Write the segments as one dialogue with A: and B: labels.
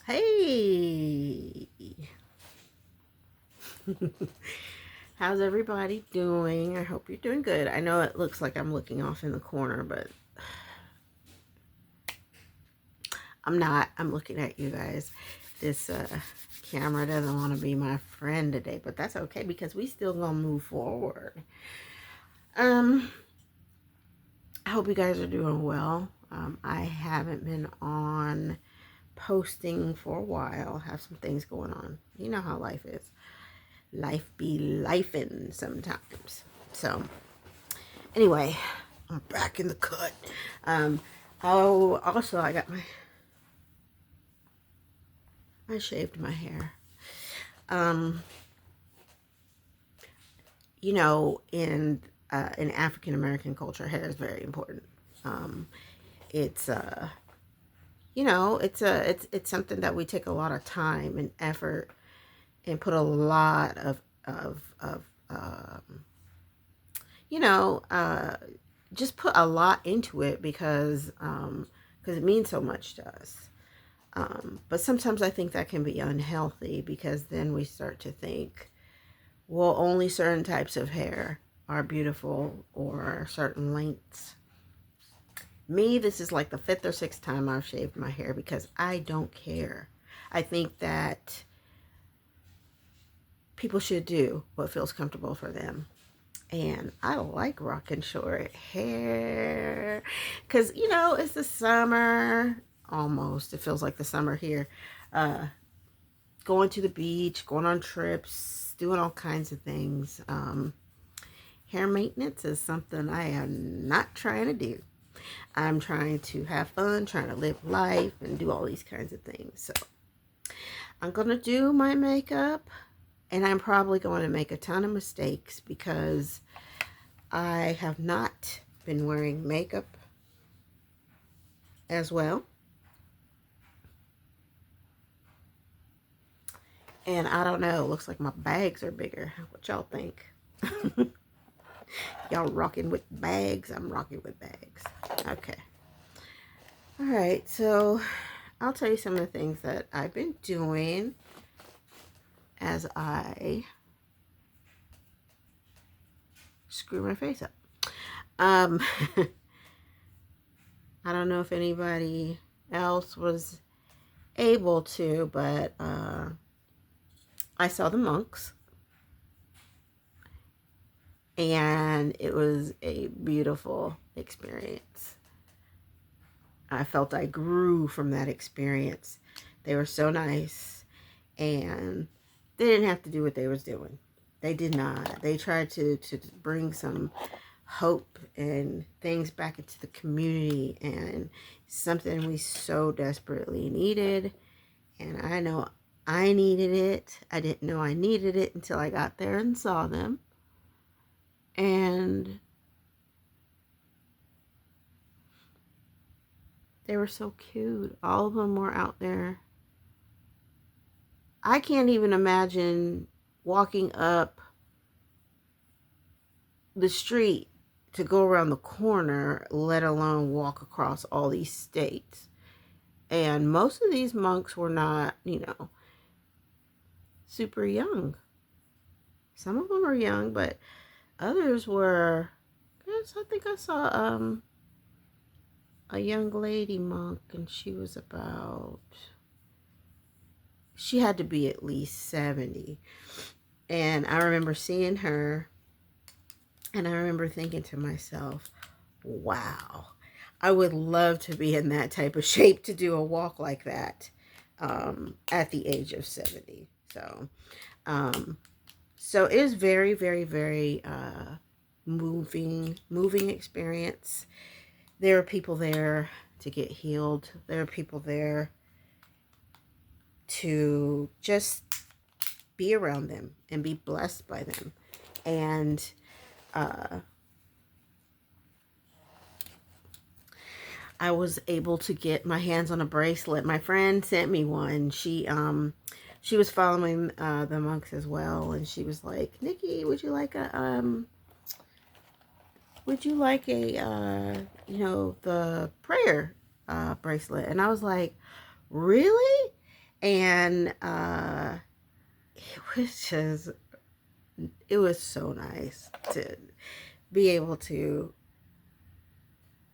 A: Hey, how's everybody doing? I hope you're doing good. I know it looks like I'm looking off in the corner, but I'm not. I'm looking at you guys. This camera doesn't want to be my friend today, but that's okay because we still gonna move forward. Um, I hope you guys are doing well. I haven't been on posting for a while. Have some things going on. You know how life is. Life be lifing sometimes. So anyway, I'm back in the cut. Oh, also I got I shaved my hair. Um, in African American culture, hair is very important. Um, it's it's something that we take a lot of time and effort and put a lot of you know, just put a lot into it because it means so much to us. But sometimes I think that can be unhealthy because then we start to think, well, only certain types of hair are beautiful or certain lengths. Me, this is like the fifth or sixth time I've shaved my hair because I don't care. I think that people should do what feels comfortable for them. And I like rocking short hair because, it's the summer almost. It feels like the summer here. Going to the beach, going on trips, doing all kinds of things. Hair maintenance is something I am not trying to do. I'm trying to have fun, trying to live life and do all these kinds of things. So I'm going to do my makeup. And I'm probably going to make a ton of mistakes because I have not been wearing makeup as well. And I don't know, it looks like my bags are bigger. What y'all think? Y'all rocking with bags? I'm rocking with bags. Okay. All right, so I'll tell you some of the things that I've been doing as I screw my face up. I don't know if anybody else was able to, but I saw the monks, and it was a beautiful experience. I felt I grew from that experience. They were so nice, and they didn't have to do what they was doing. They did not. They tried to bring some hope and things back into the community, and something we so desperately needed. And I know I needed it. I didn't know I needed it until I got there and saw them. And they were so cute. All of them were out there. I can't even imagine walking up the street to go around the corner, let alone walk across all these states. And most of these monks were not, super young. Some of them were young, but others were, I think I saw a young lady monk, and she had to be at least 70. And I remember seeing her, and I remember thinking to myself, wow, I would love to be in that type of shape to do a walk like that at the age of 70. So it is very, very, very moving experience. There are people there to get healed. There are people there to just be around them and be blessed by them. And I was able to get my hands on a bracelet. My friend sent me one. She was following the monks as well, and she was like, "Nikki, would you like a the prayer bracelet?" And I was like, "Really?" And it was so nice to be able to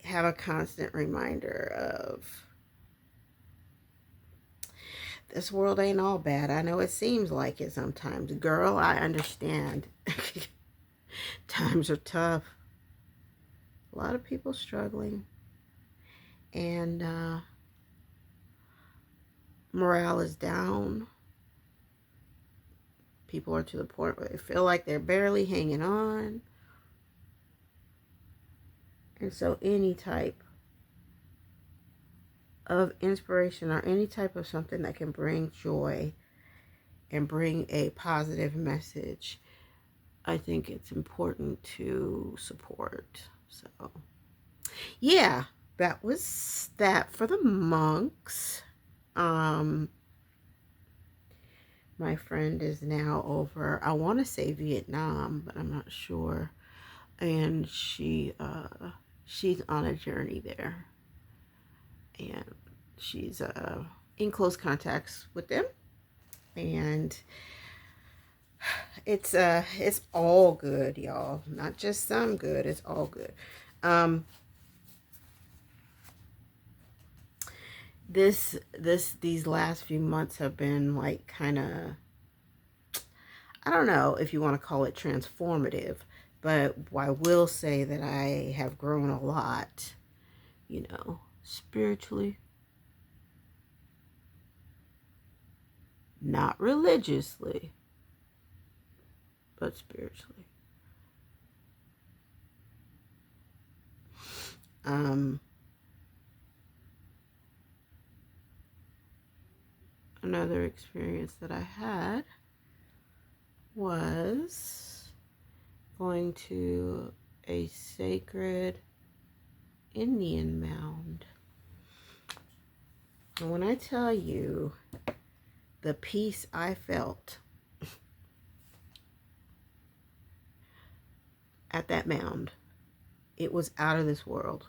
A: have a constant reminder of this world ain't all bad. I know it seems like it sometimes. Girl, I understand. Times are tough. A lot of people struggling. And morale is down. People are to the point where they feel like they're barely hanging on. And so any type of inspiration or any type of something that can bring joy and bring a positive message, I think it's important to support. So, yeah, that was that for the monks. My friend is now over, I want to say Vietnam, but I'm not sure. And she's on a journey there. And she's in close contacts with them. And it's all good, y'all. Not just some good, it's all good. These last few months have been like kind of, I don't know if you want to call it transformative, but I will say that I have grown a lot, spiritually, not religiously, but spiritually. Another experience that I had was going to a sacred Indian mound. And when I tell you the peace I felt at that mound, it was out of this world.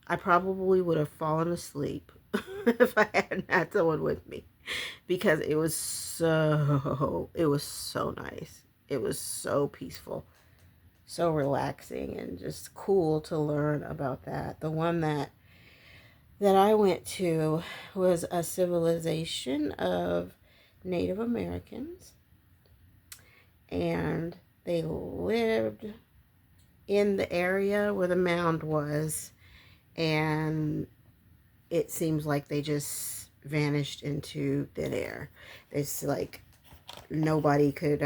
A: I probably would have fallen asleep if I hadn't had someone with me, because it was so nice. It was so peaceful, so relaxing, and just cool to learn about that. The one that I went to was a civilization of Native Americans, and they lived in the area where the mound was, and it seems like they just vanished into thin air. It's like nobody could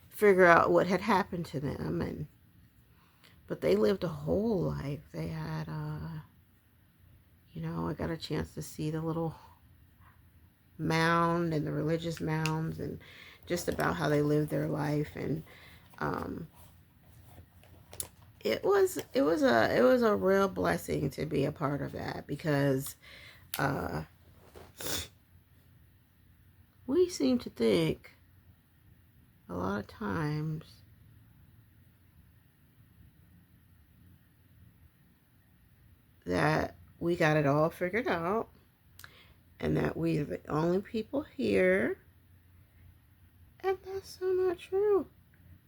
A: figure out what had happened to them, but they lived a whole life. They had I got a chance to see the little mound and the religious mounds and just about how they lived their life. And it was a real blessing to be a part of that, because we seem to think a lot of times that we got it all figured out and that we are the only people here. And that's so not true.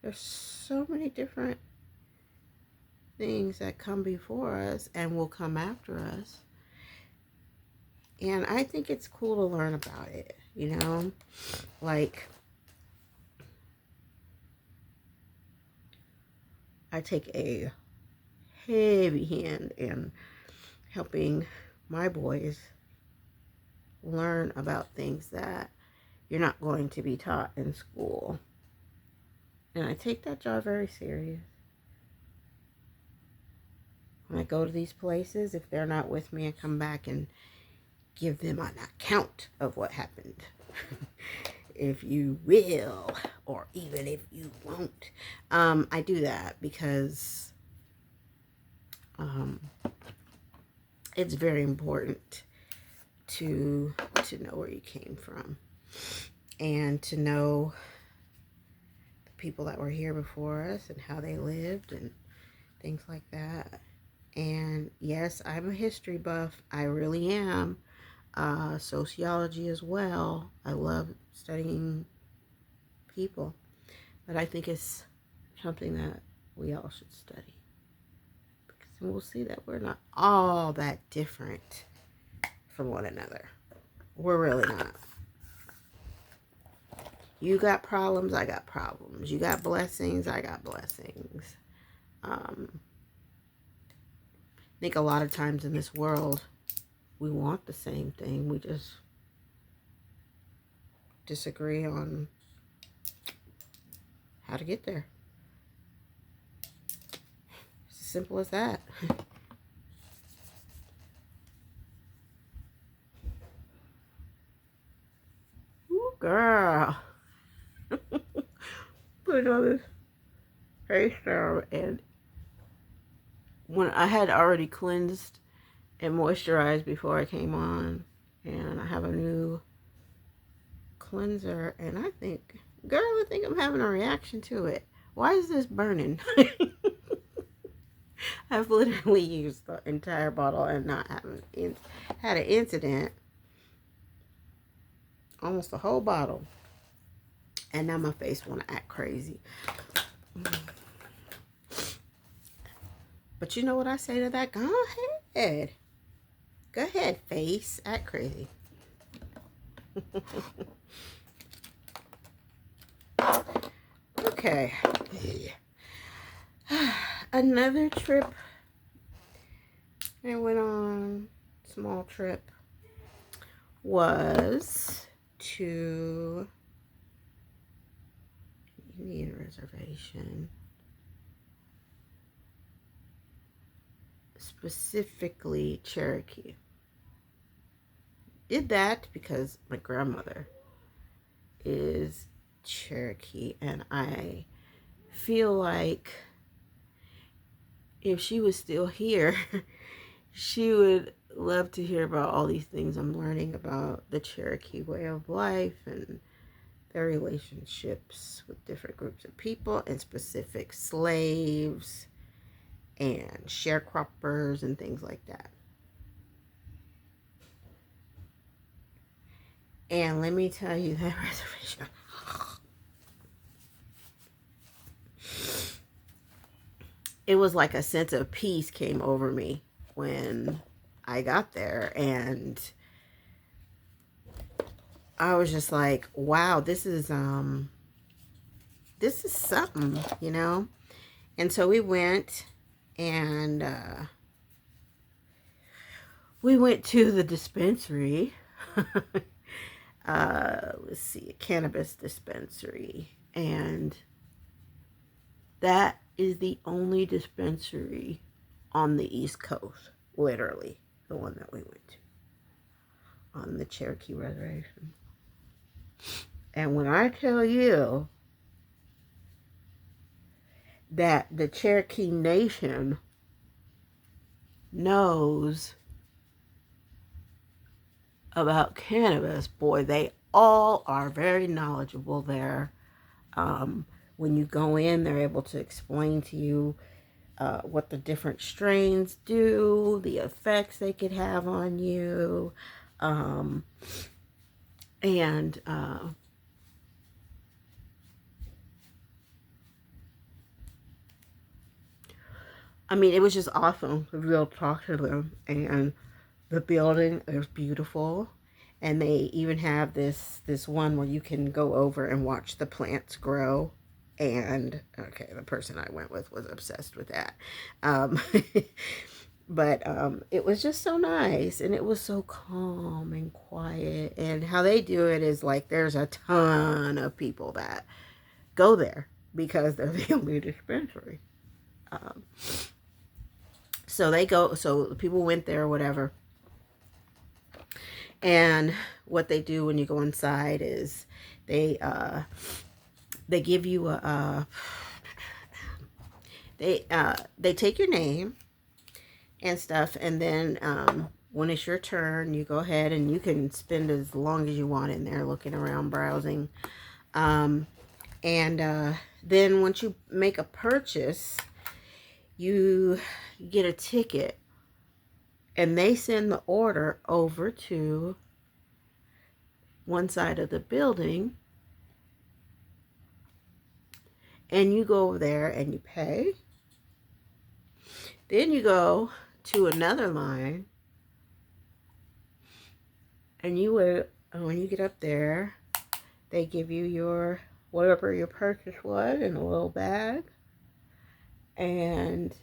A: There's so many different things that come before us and will come after us. And I think it's cool to learn about it, Like, I take a heavy hand in helping my boys learn about things that you're not going to be taught in school. And I take that job very serious. When I go to these places, if they're not with me, I come back and give them an account of what happened. If you will, or even if you won't. I do that because it's very important to know where you came from, and to know the people that were here before us and how they lived and things like that. And yes, I'm a history buff. I really am. sociology as well. I love studying people, but I think it's something that we all should study. Because we'll see that we're not all that different from one another. We're really not. You got problems, I got problems. You got blessings, I got blessings. I think a lot of times in this world, we want the same thing. We just disagree on how to get there. It's as simple as that. Ooh, girl. Put on this face serum, and when I had already cleansed and moisturized before I came on, and I have a new cleanser, and I think, girl, I think I'm having a reaction to it. Why is this burning? I've literally used the entire bottle and not having had an incident. Almost the whole bottle. And now my face want to act crazy. But you know what I say to that? Go ahead. Go ahead, face. Act crazy. Okay. Another trip I went on, small trip, was to Indian reservation. Specifically Cherokee. Did that because my grandmother is Cherokee, and I feel like if she was still here, she would love to hear about all these things I'm learning about the Cherokee way of life and their relationships with different groups of people, and specific slaves and sharecroppers and things like that. And let me tell you, that reservation, it was like a sense of peace came over me when I got there, and I was just like, wow, this is something, you know? And so we went, and we went to the dispensary. Let's see, a cannabis dispensary. And that is the only dispensary on the East Coast, literally, the one that we went to on the Cherokee Reservation. And when I tell you that the Cherokee Nation knows about cannabis, boy, they all are very knowledgeable there. When you go in, they're able to explain to you what the different strains do, the effects they could have on you, and I mean, it was just awesome to be able to talk to them. And the building is beautiful, and they even have this one where you can go over and watch the plants grow. And okay, the person I went with was obsessed with that. But it was just so nice, and it was so calm and quiet. And how they do it is like there's a ton of people that go there because they're the only dispensary. So they go, so people went there or whatever. And what they do when you go inside is they give you they take your name and stuff, and then when it's your turn, you go ahead and you can spend as long as you want in there looking around, browsing. And then once you make a purchase, you get a ticket, and they send the order over to one side of the building, and you go over there and you pay. Then you go to another line, and you wait. When you get up there, they give you your whatever your purchase was in a little bag, and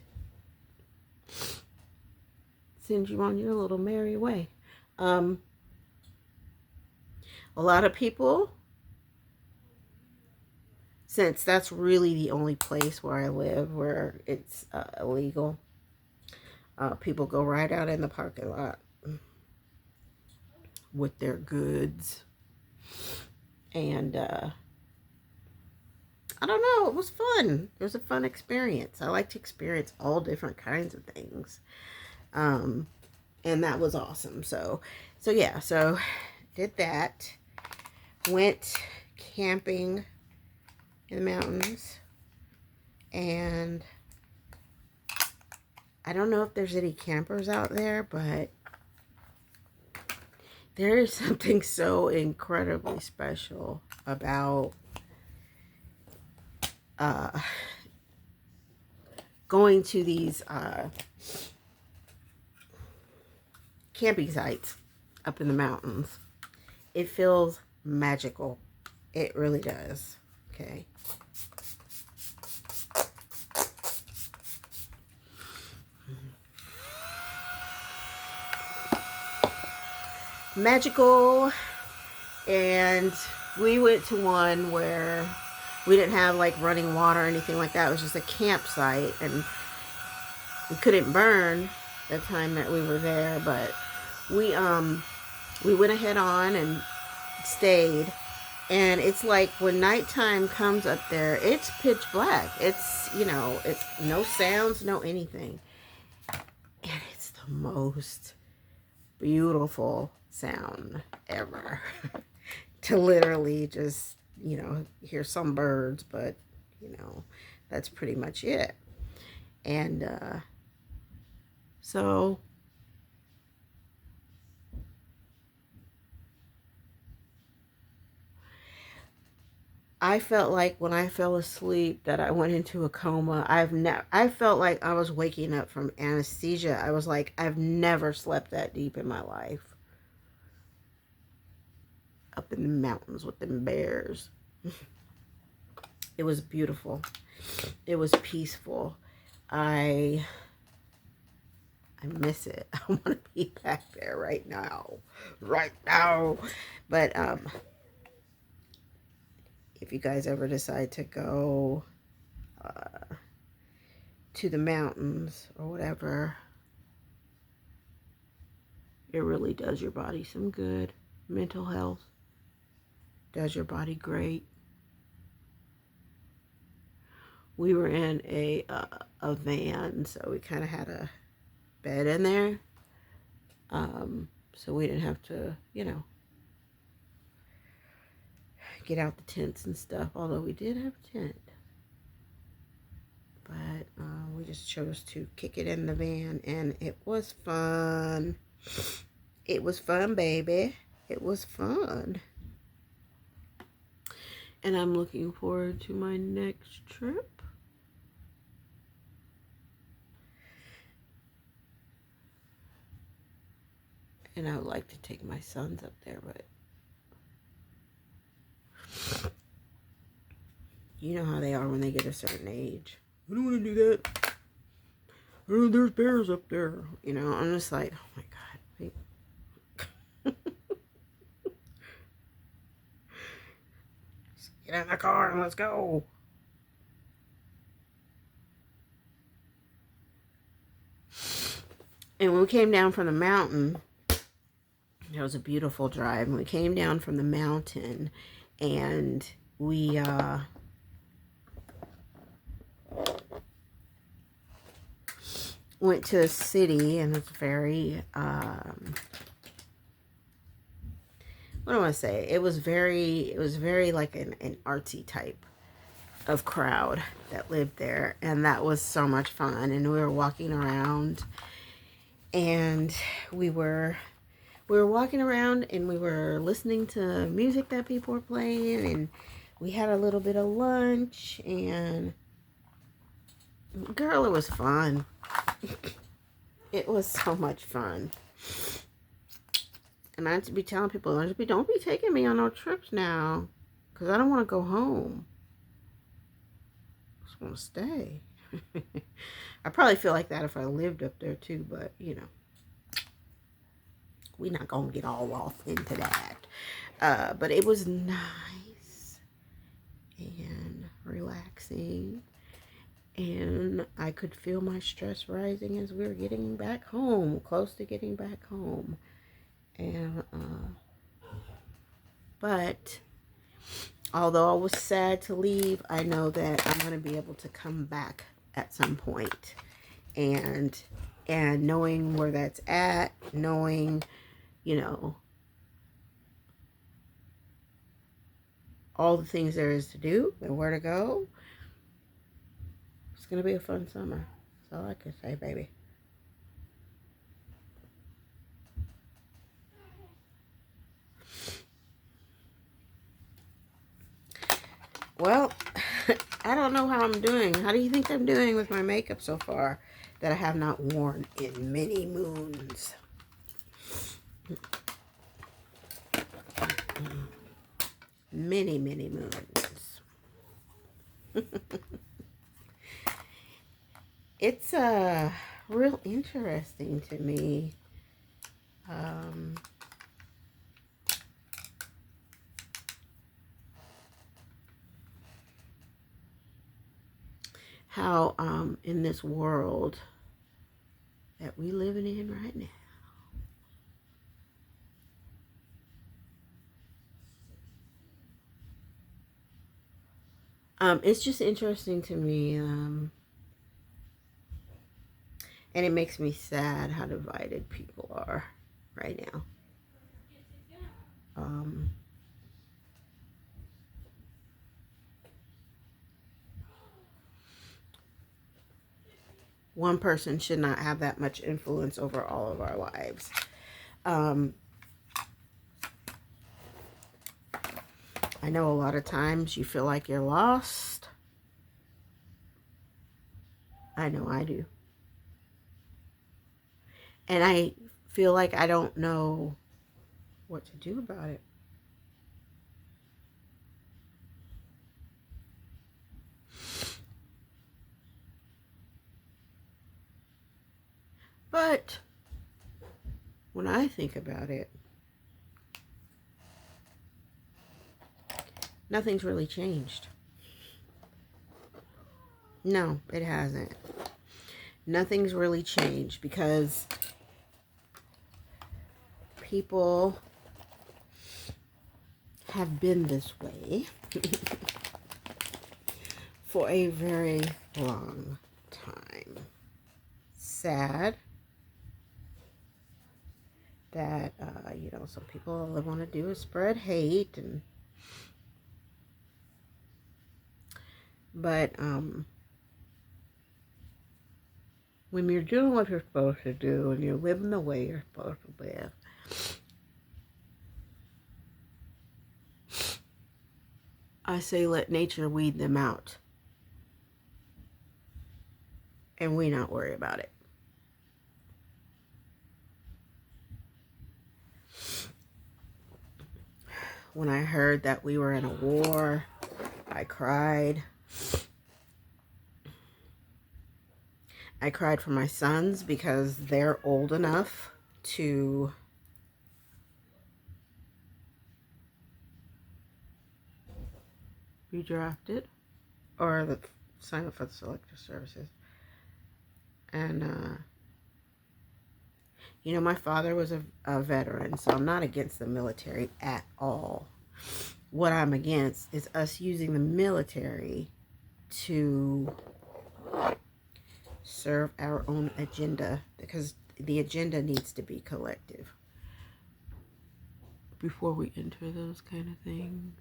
A: send you on your little merry way. A lot of people, since that's really the only place where I live where it's illegal, people go right out in the parking lot with their goods. And I don't know, it was fun. It was a fun experience. I like to experience all different kinds of things. And that was awesome. So yeah, so did that. Went camping in the mountains. And I don't know if there's any campers out there, but there is something so incredibly special about going to these camping sites up in the mountains. It feels magical. It really does. Okay. Magical. And we went to one where we didn't have like running water or anything like that. It was just a campsite, and we couldn't burn the time that we were there, but we went ahead on and stayed. And it's like when nighttime comes up there, it's pitch black. It's, you know, it's no sounds, no anything. And it's the most beautiful sound ever. To literally just, you know, hear some birds, but, you know, that's pretty much it. And so I felt like when I fell asleep that I went into a coma. I felt like I was waking up from anesthesia. I was like, I've never slept that deep in my life. Up in the mountains with them bears. It was beautiful. It was peaceful. I miss it. I want to be back there right now. Right now. But if you guys ever decide to go to the mountains or whatever, it really does your body some good. Mental health does your body great. We were in a van, so we kind of had a bed in there, so we didn't have to, you know, get out the tents and stuff, although we did have a tent, but we just chose to kick it in the van, and it was fun. It was fun, baby. It was fun. And I'm looking forward to my next trip. And I would like to take my sons up there, but you know how they are when they get a certain age. I don't want to do that. Oh, there's bears up there. You know, I'm just like, oh my God. Just get in the car and let's go. And when we came down from the mountain, it was a beautiful drive. And we came down from the mountain, and we went to a city, and it's very what do I want to say? It was very like an artsy type of crowd that lived there, and that was so much fun. And we were walking around, and we we were walking around and we were listening to music that people were playing, and we had a little bit of lunch, and girl, it was fun. It was so much fun. And I have to be telling people, don't be taking me on no trips now, because I don't want to go home. I just want to stay. I probably feel like that if I lived up there too, but you know, we're not going to get all off into that. But it was nice and relaxing, and I could feel my stress rising as we were getting back home, close to getting back home. And but although I was sad to leave, I know that I'm going to be able to come back at some point. And knowing where that's at, knowing, you know, all the things there is to do and where to go, it's going to be a fun summer. That's all I can say, baby. Well, I don't know how I'm doing. How do you think I'm doing with my makeup so far that I have not worn in many moons? Many, many moons. It's real interesting to me. How in this world that we living in right now, it's just interesting to me, and it makes me sad how divided people are right now. One person should not have that much influence over all of our lives. I know a lot of times you feel like you're lost. I know I do. And I feel like I don't know what to do about it. But when I think about it, nothing's really changed. No, it hasn't. Nothing's really changed because people have been this way for a very long time. Sad that, you know, some people all they want to do is spread hate, and but when you're doing what you're supposed to do and you're living the way you're supposed to live, I say let nature weed them out, and we not worry about it. When I heard that we were in a war, I cried. I cried for my sons because they're old enough to be drafted or sign up for the selective services. And, you know, my father was a veteran, so I'm not against the military at all. What I'm against is us using the military to serve our own agenda, because the agenda needs to be collective before we enter those kind of things.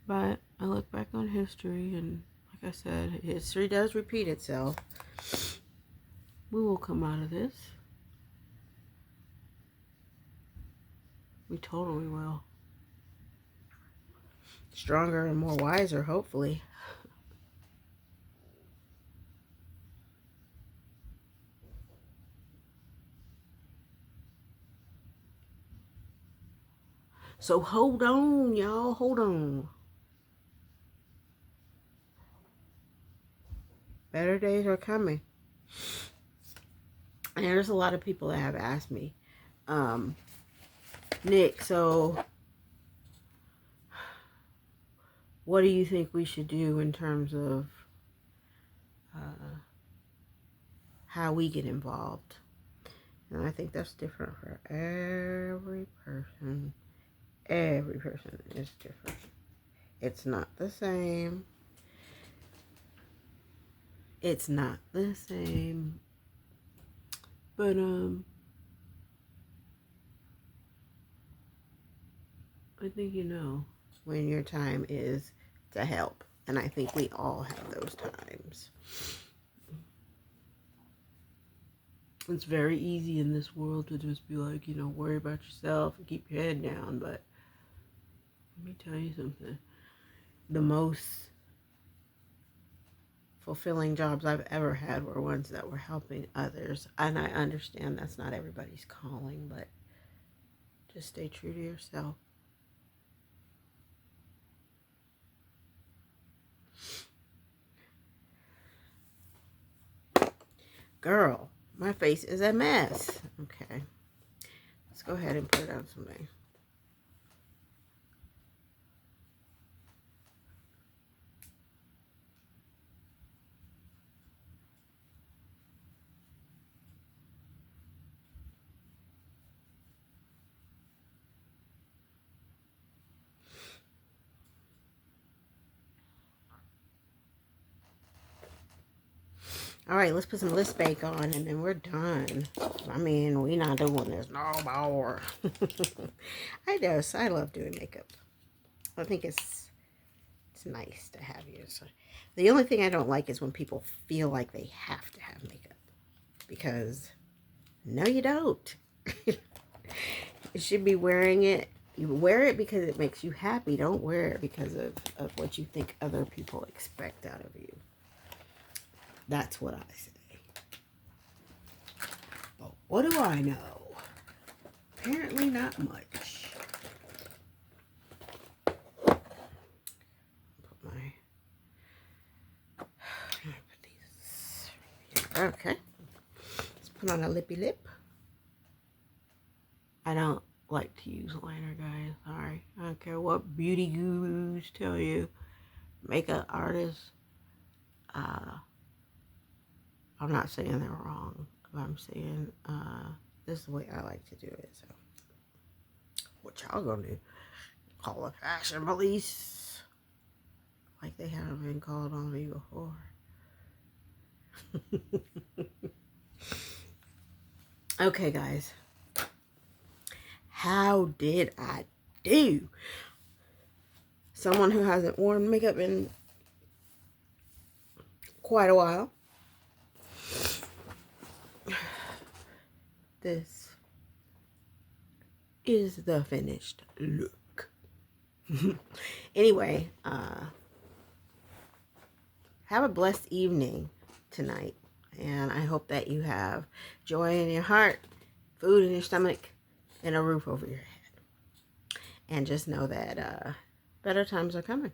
A: But I look back on history, and like I said, history does repeat itself. We will come out of this. We totally will. Stronger and more wiser, hopefully. So hold on, y'all. Hold on. Better days are coming. And there's a lot of people that have asked me, Nick, so what do you think we should do in terms of how we get involved? And I think that's different for every person. Every person is different. It's not the same. It's not the same. But I think you know when your time is to help. And I think we all have those times. It's very easy in this world to just be like, you know, worry about yourself and keep your head down. But let me tell you something. The most fulfilling jobs I've ever had were ones that were helping others. And I understand that's not everybody's calling, but just stay true to yourself. Girl, my face is a mess. Okay. Let's go ahead and put it on something. All right, let's put some lip bake on and then we're done. I mean, we're not doing this no more. I love doing makeup. I think it's nice to have you. So, the only thing I don't like is when people feel like they have to have makeup. Because, no you don't. You should be wearing it. You wear it because it makes you happy. Don't wear it because of what you think other people expect out of you. That's what I say. But what do I know? Apparently not much. Put these. Okay. Let's put on a lippy lip. I don't like to use liner, guys. Sorry. I don't care what beauty gurus tell you. Makeup artists. I'm not saying they're wrong. I'm saying this is the way I like to do it. So, what y'all gonna do? Call the fashion police? Like they haven't been called on me before. Okay, guys. How did I do? Someone who hasn't worn makeup in quite a while. This is the finished look. Anyway, have a blessed evening tonight. And I hope that you have joy in your heart, food in your stomach, and a roof over your head. And just know that better times are coming.